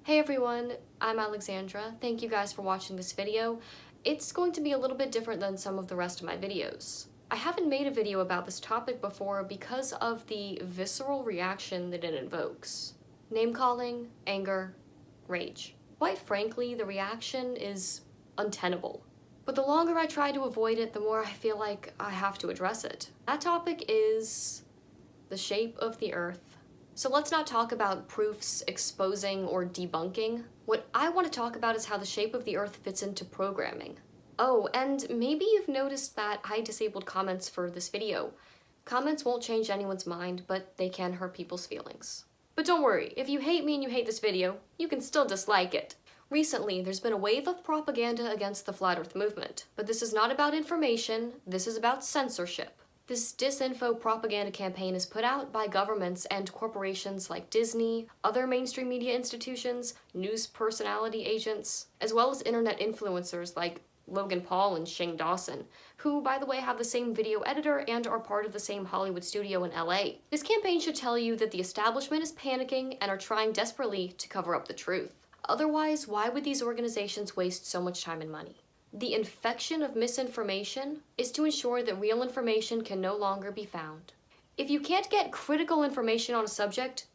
Hey everyone, I'm Alexandra. Thank you guys for watching this video. It's going to be a little bit different than some of the rest of my videos. I haven't made a video about this topic before because of the visceral reaction that it invokes. Name-calling, anger, rage. Quite frankly, the reaction is untenable. But the longer I try to avoid it, the more I feel like I have to address it. That topic is the shape of the Earth. So let's not talk about proofs, exposing, or debunking. What I want to talk about is how the shape of the Earth fits into programming. Oh, and maybe you've noticed that I disabled comments for this video. Comments won't change anyone's mind, but they can hurt people's feelings. But don't worry, if you hate me and you hate this video, you can still dislike it. Recently, there's been a wave of propaganda against the Flat Earth movement, but this is not about information, this is about censorship. This disinfo propaganda campaign is put out by governments and corporations like Disney, other mainstream media institutions, news personality agents, as well as internet influencers like Logan Paul and Shane Dawson, who, by the way, have the same video editor and are part of the same Hollywood studio in LA. This campaign should tell you that the establishment is panicking and are trying desperately to cover up the truth. Otherwise, why would these organizations waste so much time and money? The infection of misinformation is to ensure that real information can no longer be found. If you can't get critical information on a subject,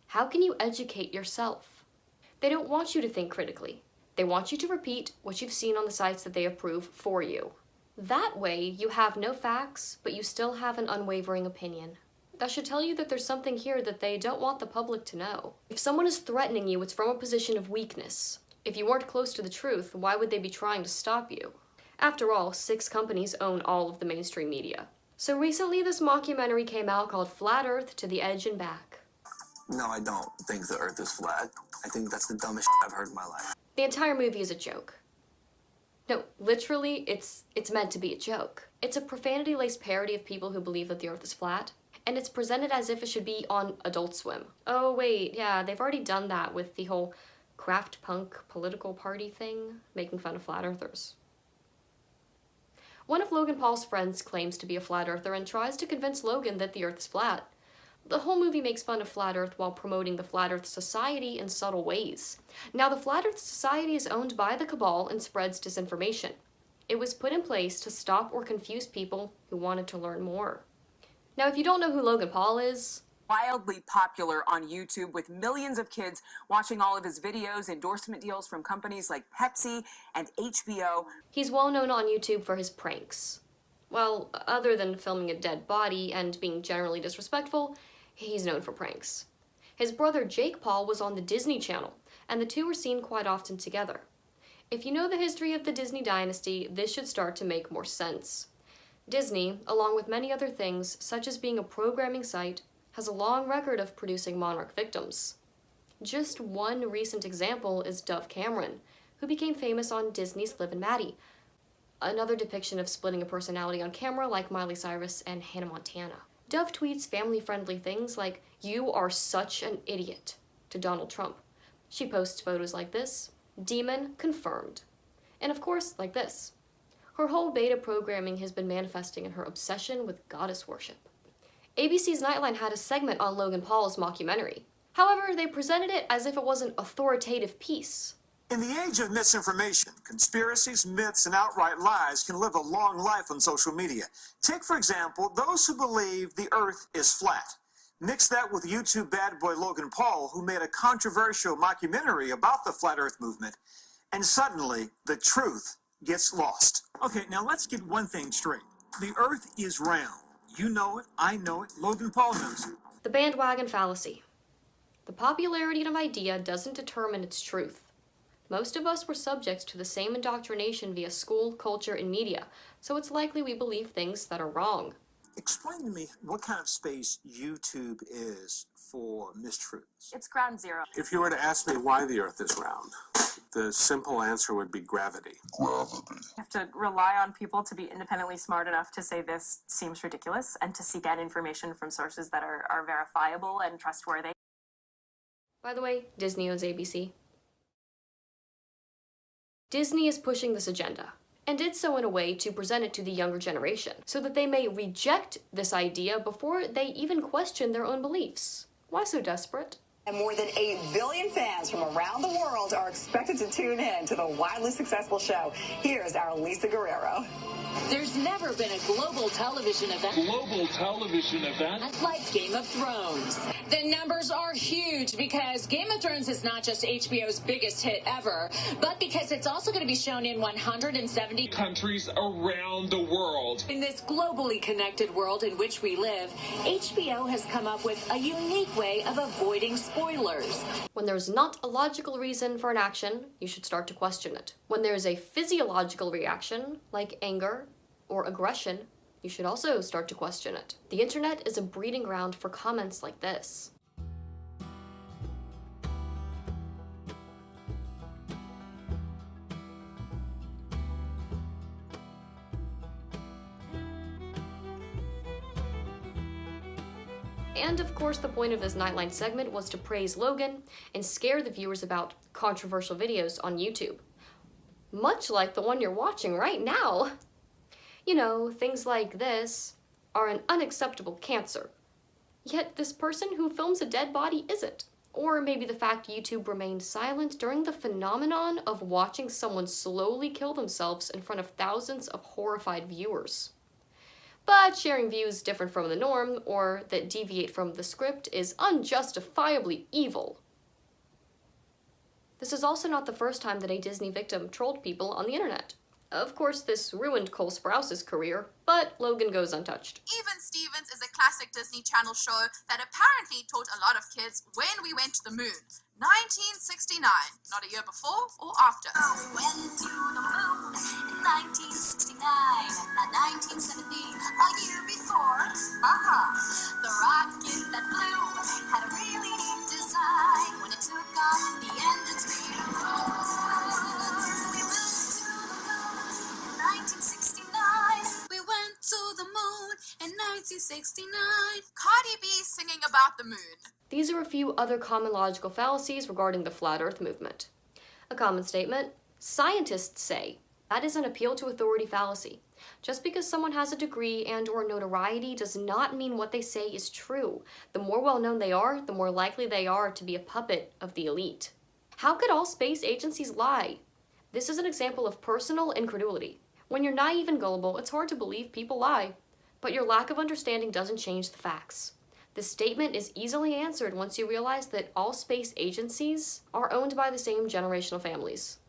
how can you educate yourself? They don't want you to think critically. They want you to repeat what you've seen on the sites that they approve for you. That way, you have no facts, but you still have an unwavering opinion. That should tell you that there's something here that they don't want the public to know. If someone is threatening you, it's from a position of weakness. If you weren't close to the truth, why would they be trying to stop you? After all, 6 companies own all of the mainstream media. So recently this mockumentary came out called Flat Earth to the Edge and Back. No, I don't think the Earth is flat. I think that's the dumbest I've heard in my life. The entire movie is a joke. No, literally, it's meant to be a joke. It's a profanity-laced parody of people who believe that the Earth is flat, and it's presented as if it should be on Adult Swim. Oh wait, yeah, they've already done that with the whole craft punk political party thing, making fun of flat earthers. One of Logan Paul's friends claims to be a flat earther and tries to convince Logan that the Earth is flat. The whole movie makes fun of Flat Earth while promoting the Flat Earth Society in subtle ways. Now, the Flat Earth Society is owned by the cabal and spreads disinformation. It was put in place to stop or confuse people who wanted to learn more. Now, if you don't know who Logan Paul is, wildly popular on YouTube with millions of kids watching all of his videos, endorsement deals from companies like Pepsi and HBO. He's well known on YouTube for his pranks. Well, other than filming a dead body and being generally disrespectful, he's known for pranks. His brother Jake Paul was on the Disney Channel, and the two were seen quite often together. If you know the history of the Disney dynasty, this should start to make more sense. Disney, along with many other things, such as being a programming site, has a long record of producing monarch victims. Just one recent example is Dove Cameron, who became famous on Disney's Liv and Maddie, another depiction of splitting a personality on camera like Miley Cyrus and Hannah Montana. Dove tweets family-friendly things like, "You are such an idiot," to Donald Trump. She posts photos like this, "Demon confirmed." And of course, like this. Her whole beta programming has been manifesting in her obsession with goddess worship. ABC's Nightline had a segment on Logan Paul's mockumentary. However, they presented it as if it was an authoritative piece. In the age of misinformation, conspiracies, myths, and outright lies can live a long life on social media. Take, for example, those who believe the Earth is flat. Mix that with YouTube bad boy Logan Paul, who made a controversial mockumentary about the Flat Earth movement, and suddenly the truth gets lost. Okay, now let's get one thing straight. The Earth is round. You know it, I know it, Logan Paul knows it. The bandwagon fallacy. The popularity of an idea doesn't determine its truth. Most of us were subjects to the same indoctrination via school, culture, and media, so it's likely we believe things that are wrong. Explain to me what kind of space YouTube is for mistruths. It's ground zero. If you were to ask me why the Earth is round, the simple answer would be gravity. You have to rely on people to be independently smart enough to say this seems ridiculous and to seek out information from sources that are verifiable and trustworthy. By the way, Disney owns ABC. Disney is pushing this agenda, and did so in a way to present it to the younger generation, so that they may reject this idea before they even question their own beliefs. Why so desperate? And more than 8 billion fans from around the world are expected to tune in to the wildly successful show. Here's our Lisa Guerrero. There's never been a global television event like Game of Thrones. The numbers are huge because Game of Thrones is not just HBO's biggest hit ever, but because it's also going to be shown in 170 countries around the world. In this globally connected world in which we live, HBO has come up with a unique way of avoiding spoilers. When there's not a logical reason for an action, you should start to question it. When there's a physiological reaction, like anger or aggression, you should also start to question it. The internet is a breeding ground for comments like this. And of course, the point of this Nightline segment was to praise Logan and scare the viewers about controversial videos on YouTube. Much like the one you're watching right now. You know, things like this are an unacceptable cancer. Yet this person who films a dead body isn't. Or maybe the fact YouTube remained silent during the phenomenon of watching someone slowly kill themselves in front of thousands of horrified viewers. But sharing views different from the norm, or that deviate from the script, is unjustifiably evil. This is also not the first time that a Disney victim trolled people on the internet. Of course, this ruined Cole Sprouse's career, but Logan goes untouched. Even Stevens is a classic Disney Channel show that apparently taught a lot of kids when we went to the moon. 1969, not a year before or after. We went to the moon in 1969, not 1970, a year before. The rocket that flew had a really neat design. When it took off, the engines made a roar. We went to the moon in 1969. We went to the moon in 1969. Cardi B singing about the moon. These are a few other common logical fallacies regarding the flat earth movement. A common statement: scientists say. That is an appeal to authority fallacy. Just because someone has a degree and or notoriety does not mean what they say is true. The more well-known they are, the more likely they are to be a puppet of the elite. How could all space agencies lie? This is an example of personal incredulity. When you're naive and gullible, it's hard to believe people lie. But your lack of understanding doesn't change the facts. This statement is easily answered once you realize that all space agencies are owned by the same generational families.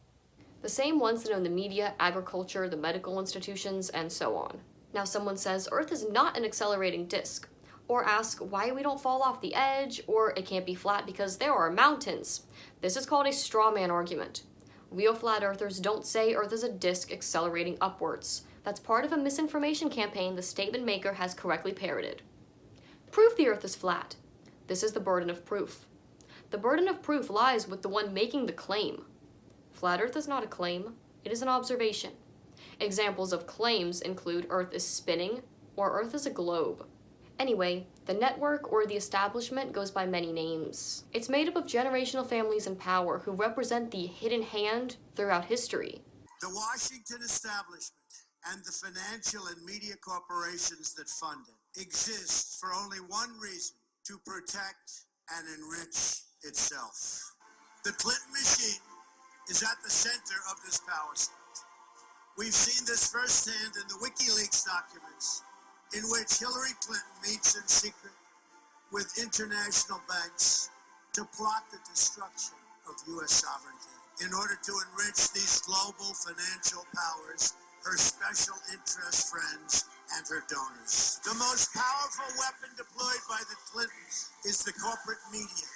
The same ones that own the media, agriculture, the medical institutions, and so on. Now someone says Earth is not an accelerating disk, or ask why we don't fall off the edge, or it can't be flat because there are mountains. This is called a straw man argument. Real flat earthers don't say Earth is a disk accelerating upwards. That's part of a misinformation campaign the statement maker has correctly parroted. Prove the Earth is flat. This is the burden of proof. The burden of proof lies with the one making the claim. Flat Earth is not a claim, it is an observation. Examples of claims include Earth is spinning or Earth is a globe. Anyway, the network or the establishment goes by many names. It's made up of generational families in power who represent the hidden hand throughout history. The Washington establishment and the financial and media corporations that fund it exists for only one reason: to protect and enrich itself. The Clinton machine is at the center of this power set. We've seen this firsthand in the WikiLeaks documents, in which Hillary Clinton meets in secret with international banks to plot the destruction of U.S. sovereignty in order to enrich these global financial powers, her special interest friends, and her donors. The most powerful weapon deployed by the Clintons is the corporate media,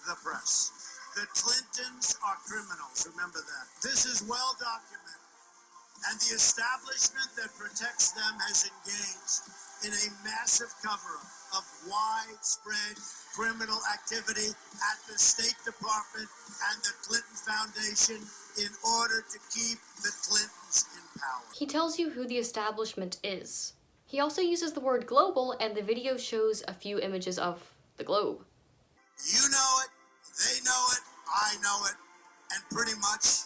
the press. The Clintons are criminals, remember that. This is well documented, and the establishment that protects them has engaged in a massive cover-up of widespread criminal activity at the State Department and the Clinton Foundation in order to keep the Clintons in power. He tells you who the establishment is. He also uses the word global, and the video shows a few images of the globe. You know it, they know it, I know it, and pretty much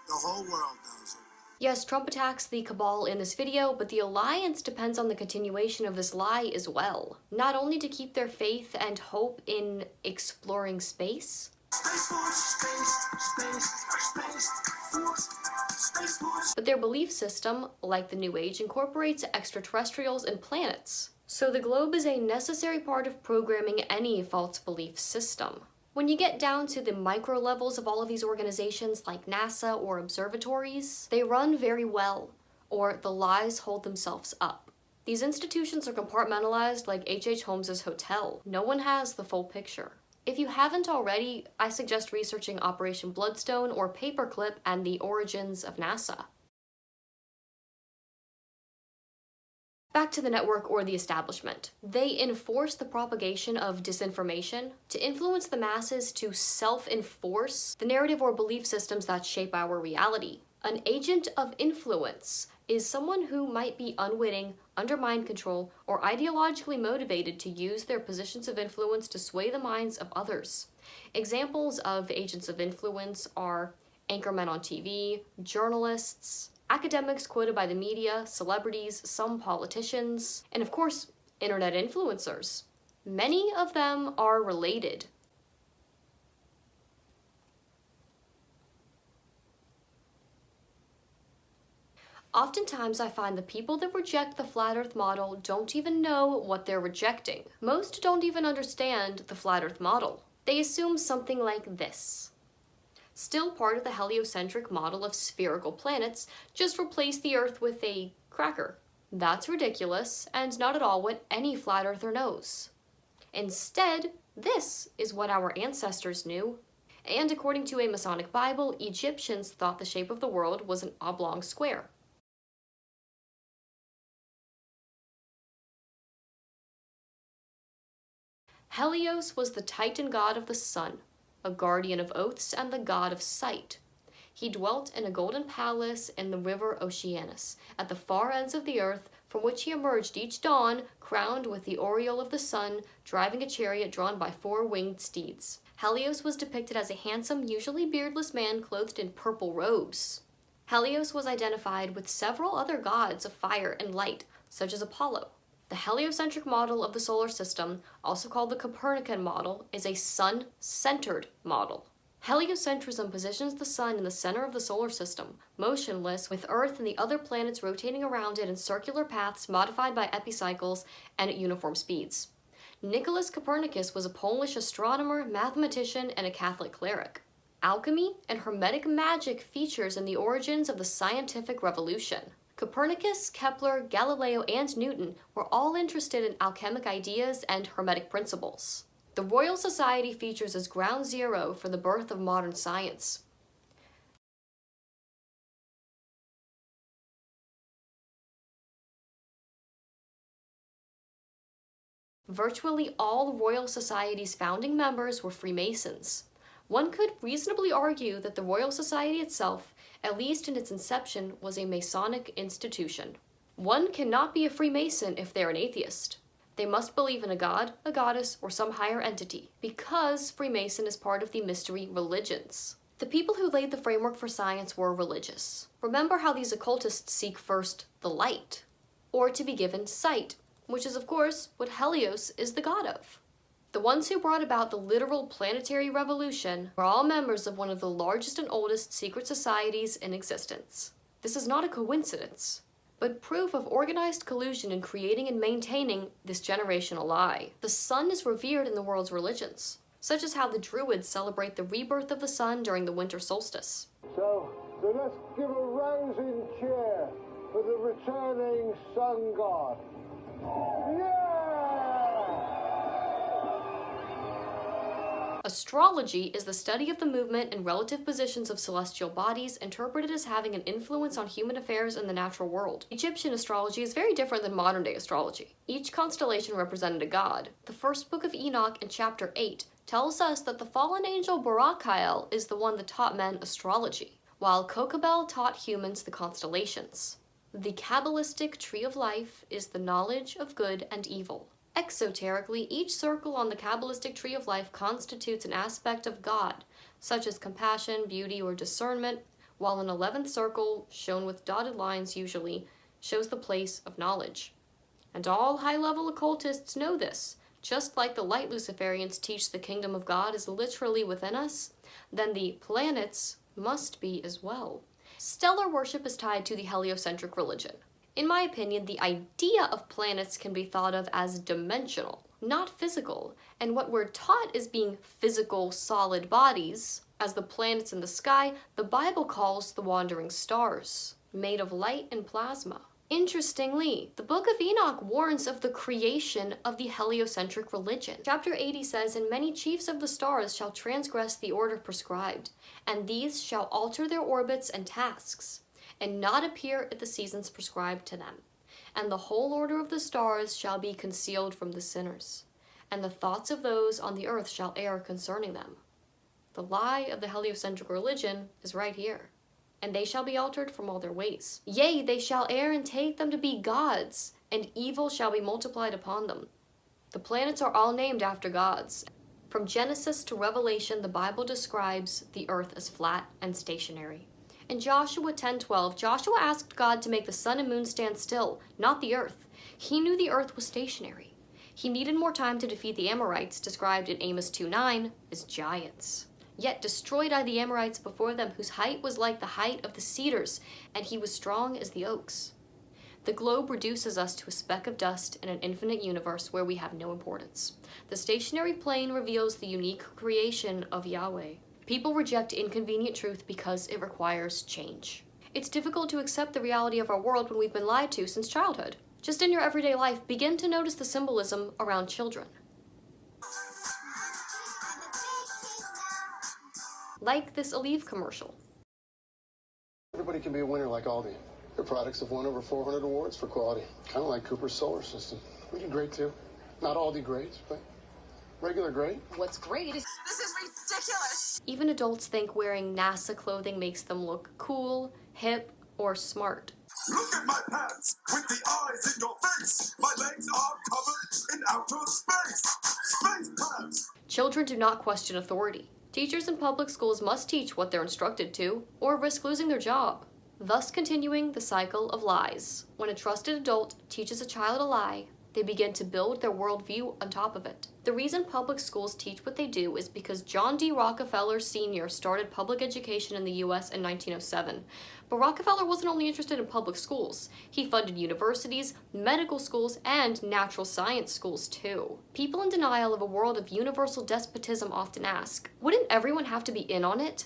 the whole world knows it. Yes, Trump attacks the cabal in this video, but the alliance depends on the continuation of this lie as well. Not only to keep their faith and hope in exploring space, but their belief system, like the New Age, incorporates extraterrestrials and planets. So the globe is a necessary part of programming any false belief system. When you get down to the micro levels of all of these organizations like NASA or observatories, they run very well, or the lies hold themselves up. These institutions are compartmentalized like H.H. Holmes's hotel. No one has the full picture. If you haven't already, I suggest researching Operation Bloodstone or Paperclip and the origins of NASA. Back to the network or the establishment. They enforce the propagation of disinformation to influence the masses to self-enforce the narrative or belief systems that shape our reality. An agent of influence is someone who might be unwitting, under mind control, or ideologically motivated to use their positions of influence to sway the minds of others. Examples of agents of influence are anchormen on TV, journalists, academics quoted by the media, celebrities, some politicians, and of course, internet influencers. Many of them are related. Oftentimes, I find the people that reject the flat earth model don't even know what they're rejecting. Most don't even understand the flat earth model. They assume something like this. Still part of the heliocentric model of spherical planets, just replace the Earth with a cracker. That's ridiculous, and not at all what any flat earther knows. Instead, this is what our ancestors knew. And according to a Masonic Bible, Egyptians thought the shape of the world was an oblong square. Helios was the Titan god of the sun, a guardian of oaths and the god of sight. He dwelt in a golden palace in the river Oceanus, at the far ends of the earth, from which he emerged each dawn, crowned with the aureole of the sun, driving a chariot drawn by 4 winged steeds. Helios was depicted as a handsome, usually beardless man clothed in purple robes. Helios was identified with several other gods of fire and light, such as Apollo. The heliocentric model of the solar system, also called the Copernican model, is a sun-centered model. Heliocentrism positions the sun in the center of the solar system, motionless, with Earth and the other planets rotating around it in circular paths modified by epicycles and at uniform speeds. Nicholas Copernicus was a Polish astronomer, mathematician, and a Catholic cleric. Alchemy and Hermetic magic features in the origins of the scientific revolution. Copernicus, Kepler, Galileo, and Newton were all interested in alchemic ideas and Hermetic principles. The Royal Society features as ground zero for the birth of modern science. Virtually all Royal Society's founding members were Freemasons. One could reasonably argue that the Royal Society itself, at least in its inception, was a Masonic institution. One cannot be a Freemason if they're an atheist. They must believe in a god, a goddess, or some higher entity, because Freemason is part of the mystery religions. The people who laid the framework for science were religious. Remember how these occultists seek first the light, or to be given sight, which is of course what Helios is the god of. The ones who brought about the literal planetary revolution were all members of one of the largest and oldest secret societies in existence. This is not a coincidence, but proof of organized collusion in creating and maintaining this generational lie. The sun is revered in the world's religions, such as how the Druids celebrate the rebirth of the sun during the winter solstice. So let's give a rousing cheer for the returning sun god. Yeah! Astrology is the study of the movement and relative positions of celestial bodies, interpreted as having an influence on human affairs in the natural world. Egyptian astrology is very different than modern-day astrology. Each constellation represented a god. The first book of Enoch in chapter 8 tells us that the fallen angel Barakael is the one that taught men astrology, while Kokabel taught humans the constellations. The Kabbalistic tree of life is the knowledge of good and evil. Exoterically, each circle on the Kabbalistic tree of life constitutes an aspect of God, such as compassion, beauty, or discernment, while an 11th circle, shown with dotted lines usually, shows the place of knowledge. And all high-level occultists know this. Just like the light Luciferians teach the kingdom of God is literally within us, then the planets must be as well. Stellar worship is tied to the heliocentric religion. In my opinion, the idea of planets can be thought of as dimensional, not physical, and what we're taught as being physical, solid bodies, as the planets in the sky, the Bible calls the wandering stars, made of light and plasma. Interestingly, the Book of Enoch warns of the creation of the heliocentric religion. Chapter 80 says, "And many chiefs of the stars shall transgress the order prescribed, and these shall alter their orbits and tasks, and not appear at the seasons prescribed to them. And the whole order of the stars shall be concealed from the sinners, and the thoughts of those on the earth shall err concerning them." The lie of the heliocentric religion is right here. "And they shall be altered from all their ways. Yea, they shall err and take them to be gods, and evil shall be multiplied upon them." The planets are all named after gods. From Genesis to Revelation, the Bible describes the earth as flat and stationary. In Joshua 10:12, Joshua asked God to make the sun and moon stand still, not the earth. He knew the earth was stationary. He needed more time to defeat the Amorites, described in Amos 2:9 as giants. Yet destroyed I the Amorites before them, whose height was like the height of the cedars, and he was strong as the oaks. The globe reduces us to a speck of dust in an infinite universe where we have no importance. The stationary plane reveals the unique creation of Yahweh. People reject inconvenient truth because it requires change. It's difficult to accept the reality of our world when we've been lied to since childhood. Just in your everyday life, begin to notice the symbolism around children. Like this Aleve commercial. Everybody can be a winner like Aldi. Their products have won over 400 awards for quality. Kind of like Cooper's solar system. We do great too. Not Aldi great, but regular great. What's great is This is ridiculous. Even adults think wearing NASA clothing makes them look cool, hip, or smart. Look at my pants with the eyes in your face. My legs are covered in outer space. Space pants. Children do not question authority. Teachers in public schools must teach what they're instructed to, or risk losing their job, thus continuing the cycle of lies. When a trusted adult teaches a child a lie, they begin to build their worldview on top of it. The reason public schools teach what they do is because John D. Rockefeller Sr. started public education in the U.S. in 1907. But Rockefeller wasn't only interested in public schools. He funded universities, medical schools, and natural science schools too. People in denial of a world of universal despotism often ask, wouldn't everyone have to be in on it?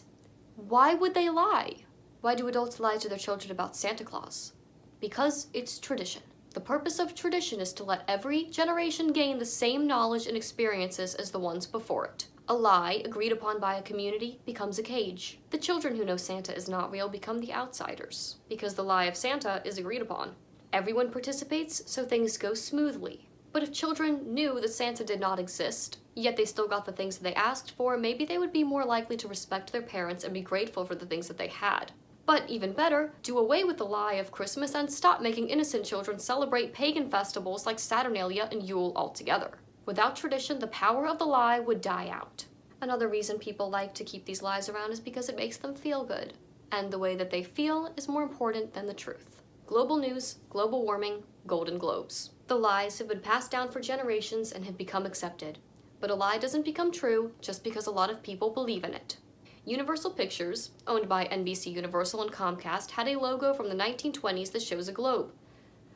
Why would they lie? Why do adults lie to their children about Santa Claus? Because it's tradition. The purpose of tradition is to let every generation gain the same knowledge and experiences as the ones before it. A lie, agreed upon by a community, becomes a cage. The children who know Santa is not real become the outsiders, because the lie of Santa is agreed upon. Everyone participates, so things go smoothly. But if children knew that Santa did not exist, yet they still got the things that they asked for, maybe they would be more likely to respect their parents and be grateful for the things that they had. But even better, do away with the lie of Christmas and stop making innocent children celebrate pagan festivals like Saturnalia and Yule altogether. Without tradition, the power of the lie would die out. Another reason people like to keep these lies around is because it makes them feel good. And the way that they feel is more important than the truth. Global news, global warming, Golden Globes. The lies have been passed down for generations and have become accepted. But a lie doesn't become true just because a lot of people believe in it. Universal Pictures, owned by NBC Universal and Comcast, had a logo from the 1920s that shows a globe,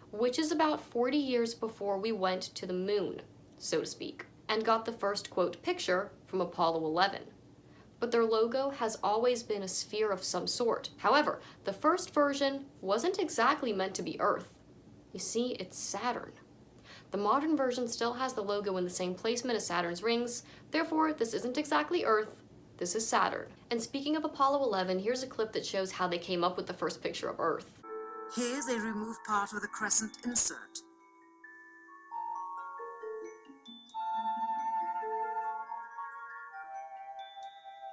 which is about 40 years before we went to the moon, so to speak, and got the first, quote, picture from Apollo 11. But their logo has always been a sphere of some sort. However, the first version wasn't exactly meant to be Earth. You see, it's Saturn. The modern version still has the logo in the same placement as Saturn's rings, therefore this isn't exactly Earth, this is Saturn. And speaking of Apollo 11, here's a clip that shows how they came up with the first picture of Earth. Here they remove part of the crescent insert.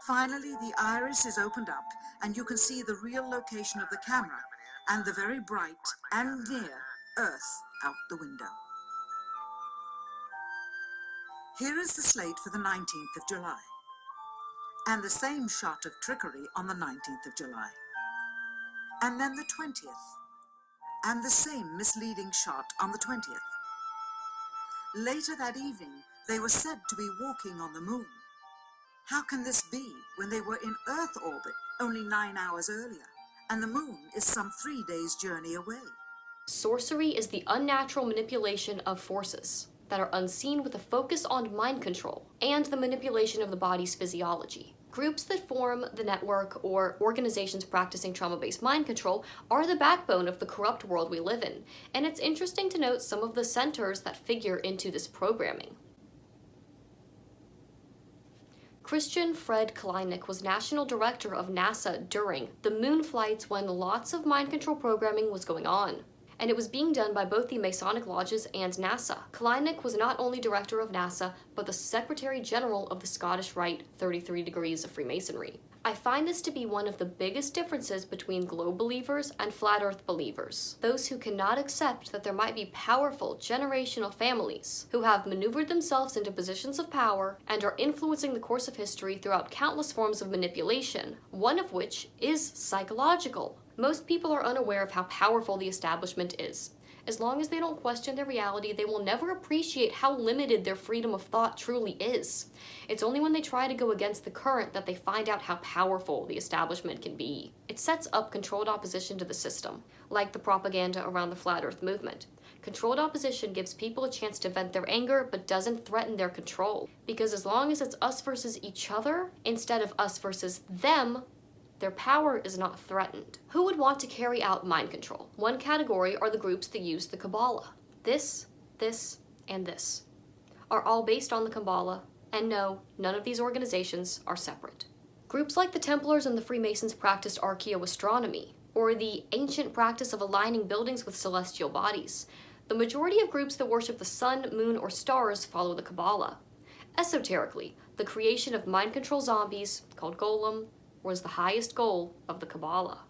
Finally, the iris is opened up and you can see the real location of the camera and the very bright and near Earth out the window. Here is the slate for the 19th of July. And the same shot of trickery on the 19th of July. and then the 20th, and the same misleading shot on the 20th. Later that evening, they were said to be walking on the moon. How can this be when they were in Earth orbit only 9 hours earlier, and the moon is some 3 days' journey away? Sorcery is the unnatural manipulation of forces that are unseen with a focus on mind control and the manipulation of the body's physiology. Groups that form the network or organizations practicing trauma-based mind control are the backbone of the corrupt world we live in, and it's interesting to note some of the centers that figure into this programming. Christian Fred Kleinik was national director of NASA during the moon flights when lots of mind control programming was going on, and it was being done by both the Masonic lodges and NASA. Kleinik was not only director of NASA, but the Secretary General of the Scottish Rite 33 Degrees of Freemasonry. I find this to be one of the biggest differences between globe believers and flat earth believers. Those who cannot accept that there might be powerful generational families who have maneuvered themselves into positions of power and are influencing the course of history throughout countless forms of manipulation, one of which is psychological. Most people are unaware of how powerful the establishment is. As long as they don't question their reality, they will never appreciate how limited their freedom of thought truly is. It's only when they try to go against the current that they find out how powerful the establishment can be. It sets up controlled opposition to the system, like the propaganda around the Flat Earth movement. Controlled opposition gives people a chance to vent their anger, but doesn't threaten their control. Because as long as it's us versus each other, instead of us versus them, their power is not threatened. Who would want to carry out mind control? One category are the groups that use the Kabbalah. This, and this are all based on the Kabbalah, and no, none of these organizations are separate. Groups like the Templars and the Freemasons practiced archaeoastronomy, or the ancient practice of aligning buildings with celestial bodies. The majority of groups that worship the sun, moon, or stars follow the Kabbalah. Esoterically, the creation of mind control zombies, called Golem, was the highest goal of the Kabbalah.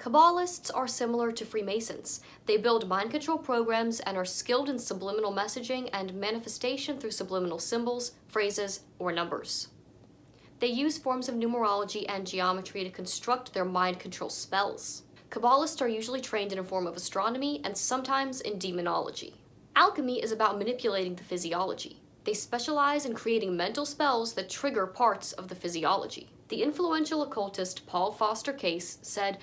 Kabbalists are similar to Freemasons. They build mind control programs and are skilled in subliminal messaging and manifestation through subliminal symbols, phrases, or numbers. They use forms of numerology and geometry to construct their mind control spells. Kabbalists are usually trained in a form of astronomy and sometimes in demonology. Alchemy is about manipulating the physiology. They specialize in creating mental spells that trigger parts of the physiology. The influential occultist Paul Foster Case said,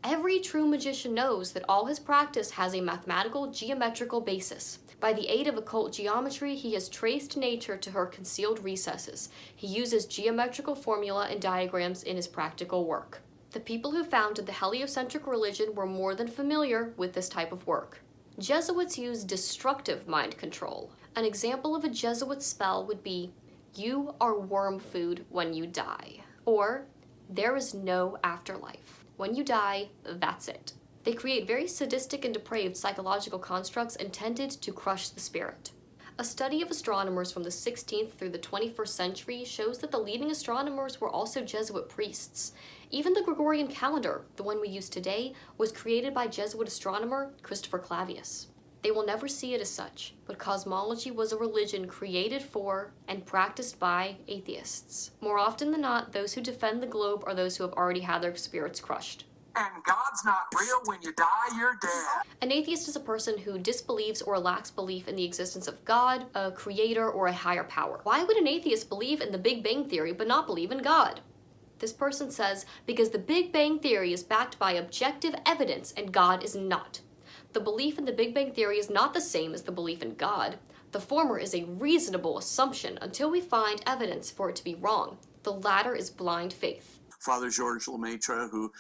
"Every true magician knows that all his practice has a mathematical, geometrical basis. By the aid of occult geometry, he has traced nature to her concealed recesses. He uses geometrical formula and diagrams in his practical work." The people who founded the heliocentric religion were more than familiar with this type of work. Jesuits use destructive mind control. An example of a Jesuit spell would be, "You are worm food when you die," or "There is no afterlife. When you die, that's it." They create very sadistic and depraved psychological constructs intended to crush the spirit. A study of astronomers from the 16th through the 21st century shows that the leading astronomers were also Jesuit priests. Even the Gregorian calendar, the one we use today, was created by Jesuit astronomer Christopher Clavius. They will never see it as such, but cosmology was a religion created for and practiced by atheists. More often than not, those who defend the globe are those who have already had their spirits crushed. And God's not real. When you die, you're dead. An atheist is a person who disbelieves or lacks belief in the existence of God, a creator, or a higher power. Why would an atheist believe in the Big Bang Theory but not believe in God? This person says, because the Big Bang Theory is backed by objective evidence and God is not. The belief in the Big Bang Theory is not the same as the belief in God. The former is a reasonable assumption until we find evidence for it to be wrong. The latter is blind faith. Father Georges Lemaitre, who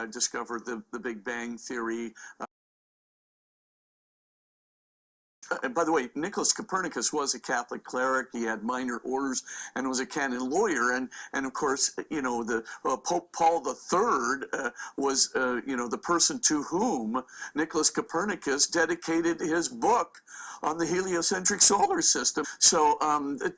discovered the Big Bang Theory. And by the way, Nicholas Copernicus was a Catholic cleric. He had minor orders and was a canon lawyer. And of course, you know, the Pope Paul III was, you know, the person to whom Nicholas Copernicus dedicated his book on the heliocentric solar system. So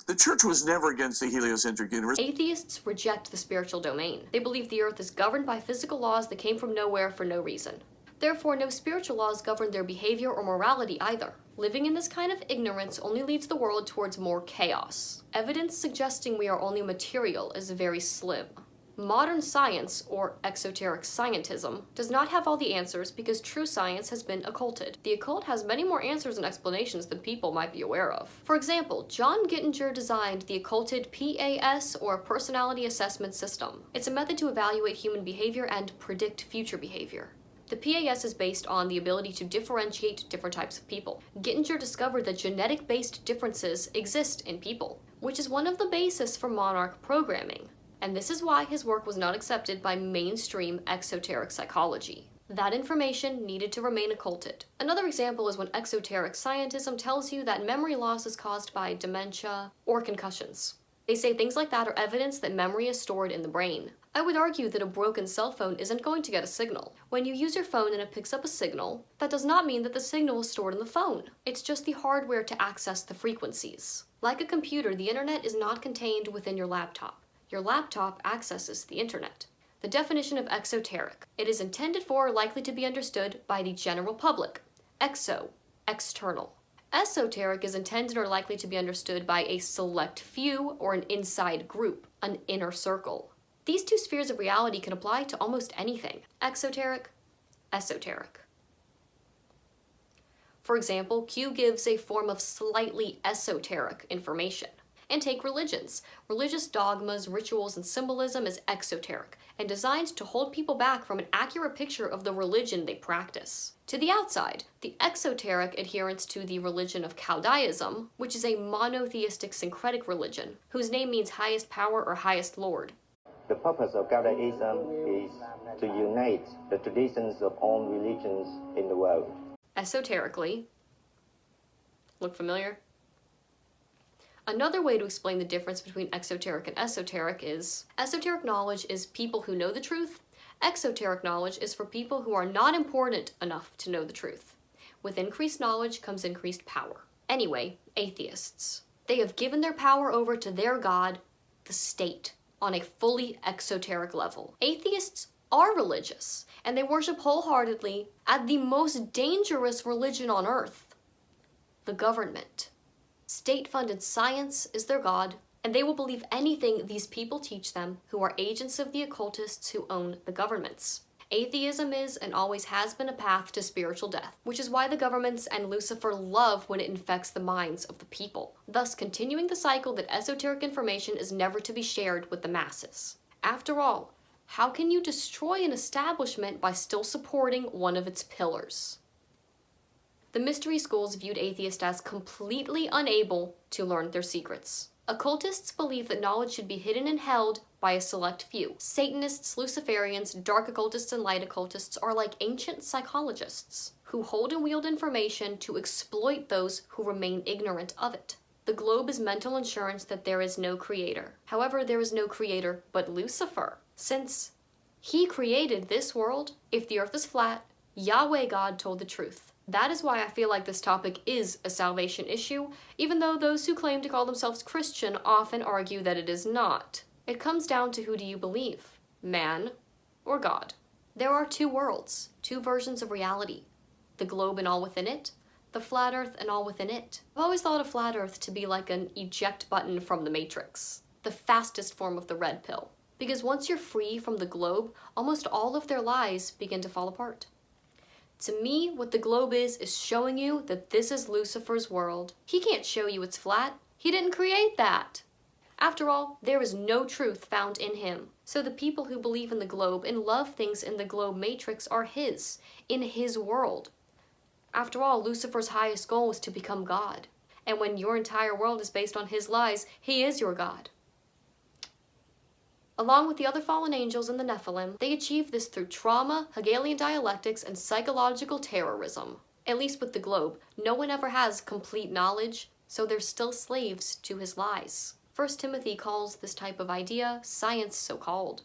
the church was never against the heliocentric universe. Atheists reject the spiritual domain. They believe the earth is governed by physical laws that came from nowhere for no reason. Therefore, no spiritual laws govern their behavior or morality either. Living in this kind of ignorance only leads the world towards more chaos. Evidence suggesting we are only material is very slim. Modern science, or exoteric scientism, does not have all the answers because true science has been occulted. The occult has many more answers and explanations than people might be aware of. For example, John Gittinger designed the occulted PAS, or Personality Assessment System. It's a method to evaluate human behavior and predict future behavior. The PAS is based on the ability to differentiate different types of people. Gittinger discovered that genetic-based differences exist in people, which is one of the bases for monarch programming. And this is why his work was not accepted by mainstream exoteric psychology. That information needed to remain occulted. Another example is when exoteric scientism tells you that memory loss is caused by dementia or concussions. They say things like that are evidence that memory is stored in the brain. I would argue that a broken cell phone isn't going to get a signal. When you use your phone and it picks up a signal, that does not mean that the signal is stored in the phone. It's just the hardware to access the frequencies. Like a computer, the internet is not contained within your laptop. Your laptop accesses the internet. The definition of exoteric: it is intended for or likely to be understood by the general public. Exo, external. Esoteric is intended or likely to be understood by a select few or an inside group, an inner circle. These two spheres of reality can apply to almost anything. Exoteric, esoteric. For example, Q gives a form of slightly esoteric information. And take religions. Religious dogmas, rituals, and symbolism is exoteric and designed to hold people back from an accurate picture of the religion they practice. To the outside, the exoteric adherents to the religion of Chaldaism, which is a monotheistic syncretic religion, whose name means highest power or highest lord. The purpose of Chaldaism is to unite the traditions of all religions in the world. Esoterically. Look familiar? Another way to explain the difference between exoteric and esoteric is, esoteric knowledge is people who know the truth. Exoteric knowledge is for people who are not important enough to know the truth. With increased knowledge comes increased power. Anyway, atheists. They have given their power over to their god, the state, on a fully exoteric level. Atheists are religious, and they worship wholeheartedly at the most dangerous religion on earth, the government. State-funded science is their god, and they will believe anything these people teach them who are agents of the occultists who own the governments. Atheism is and always has been a path to spiritual death, which is why the governments and Lucifer love when it infects the minds of the people, thus continuing the cycle that esoteric information is never to be shared with the masses. After all, how can you destroy an establishment by still supporting one of its pillars? The mystery schools viewed atheists as completely unable to learn their secrets. Occultists believe that knowledge should be hidden and held by a select few. Satanists, Luciferians, dark occultists, and light occultists are like ancient psychologists who hold and wield information to exploit those who remain ignorant of it. The globe is mental insurance that there is no creator. However, there is no creator but Lucifer. Since he created this world, if the earth is flat, Yahweh God told the truth. That is why I feel like this topic is a salvation issue, even though those who claim to call themselves Christian often argue that it is not. It comes down to who do you believe, man or God? There are two worlds, two versions of reality, the globe and all within it, the flat earth and all within it. I've always thought of flat earth to be like an eject button from the Matrix, the fastest form of the red pill, because once you're free from the globe, almost all of their lies begin to fall apart. To me, what the globe is showing you that this is Lucifer's world. He can't show you it's flat. He didn't create that. After all, there is no truth found in him. So the people who believe in the globe and love things in the globe matrix are his, in his world. After all, Lucifer's highest goal is to become God. And when your entire world is based on his lies, he is your God. Along with the other fallen angels and the Nephilim, they achieve this through trauma, Hegelian dialectics, and psychological terrorism. At least with the globe, no one ever has complete knowledge, so they're still slaves to his lies. 1 Timothy calls this type of idea science so-called.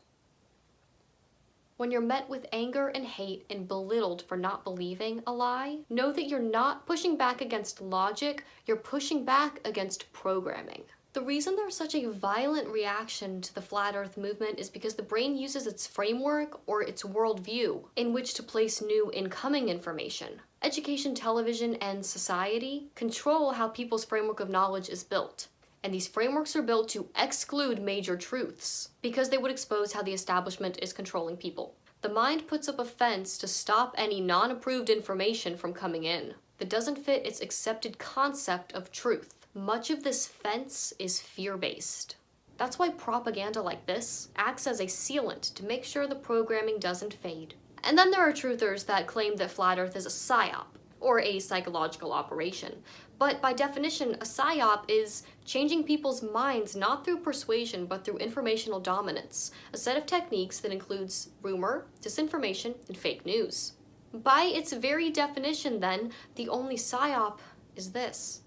When you're met with anger and hate and belittled for not believing a lie, know that you're not pushing back against logic, you're pushing back against programming. The reason there's such a violent reaction to the flat earth movement is because the brain uses its framework or its worldview in which to place new incoming information. Education, television, and society control how people's framework of knowledge is built. And these frameworks are built to exclude major truths, because they would expose how the establishment is controlling people. The mind puts up a fence to stop any non-approved information from coming in that doesn't fit its accepted concept of truth. Much of this fence is fear-based. That's why propaganda like this acts as a sealant to make sure the programming doesn't fade. And then there are truthers that claim that Flat Earth is a psyop, or a psychological operation. But by definition, a psyop is changing people's minds not through persuasion but through informational dominance, a set of techniques that includes rumor, disinformation, and fake news. By its very definition then, the only psyop is this.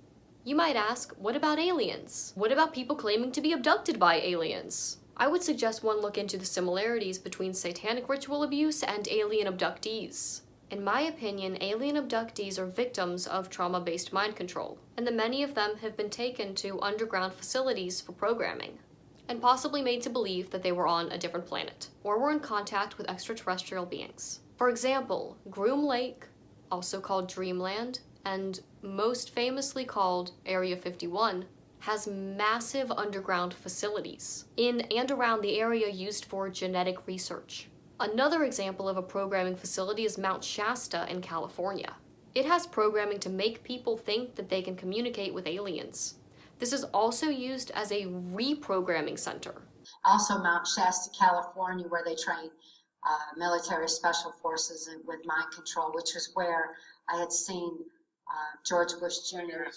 You might ask, what about aliens? What about people claiming to be abducted by aliens? I would suggest one look into the similarities between satanic ritual abuse and alien abductees. In my opinion, alien abductees are victims of trauma-based mind control, and that many of them have been taken to underground facilities for programming, and possibly made to believe that they were on a different planet, or were in contact with extraterrestrial beings. For example, Groom Lake, also called Dreamland, and most famously called Area 51, has massive underground facilities in and around the area used for genetic research. Another example of a programming facility is Mount Shasta in California. It has programming to make people think that they can communicate with aliens. This is also used as a reprogramming center. Also Mount Shasta, California, where they train military special forces with mind control, which is where I had seen George Bush Jr.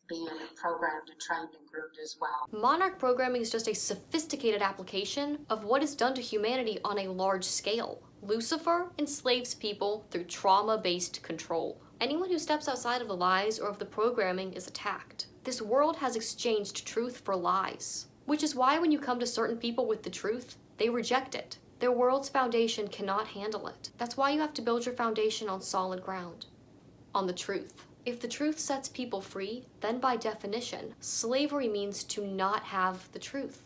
being programmed and trained and groomed as well. Monarch programming is just a sophisticated application of what is done to humanity on a large scale. Lucifer enslaves people through trauma-based control. Anyone who steps outside of the lies or of the programming is attacked. This world has exchanged truth for lies, which is why when you come to certain people with the truth, they reject it. Their world's foundation cannot handle it. That's why you have to build your foundation on solid ground, on the truth. If the truth sets people free, then by definition, slavery means to not have the truth.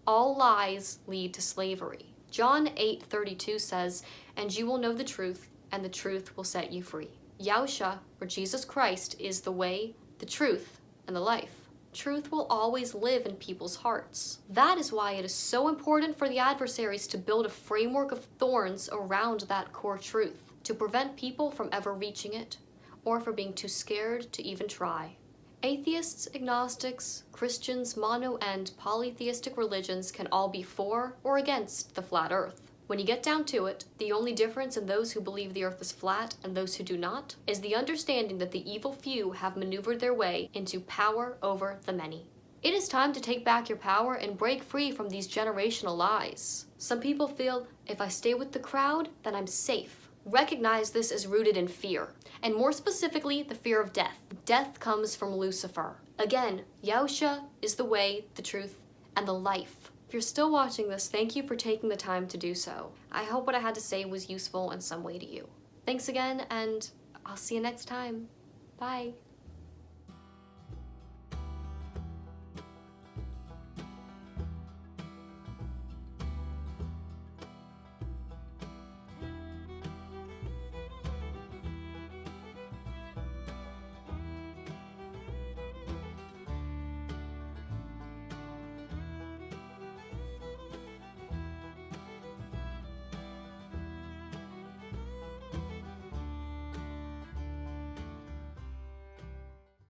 All lies lead to slavery. John 8:32 says, "And you will know the truth, and the truth will set you free." Yahusha, or Jesus Christ, is the way, the truth, and the life. Truth will always live in people's hearts. That is why it is so important for the adversaries to build a framework of thorns around that core truth, to prevent people from ever reaching it, or for being too scared to even try. Atheists, agnostics, Christians, mono and polytheistic religions can all be for or against the flat earth. When you get down to it, the only difference in those who believe the earth is flat and those who do not is the understanding that the evil few have maneuvered their way into power over the many. It is time to take back your power and break free from these generational lies. Some people feel, if I stay with the crowd, then I'm safe. Recognize this is rooted in fear, and more specifically, the fear of death. Death comes from Lucifer. Again, Yahusha is the way, the truth, and the life. If you're still watching this, thank you for taking the time to do so. I hope what I had to say was useful in some way to you. Thanks again, and I'll see you next time. Bye.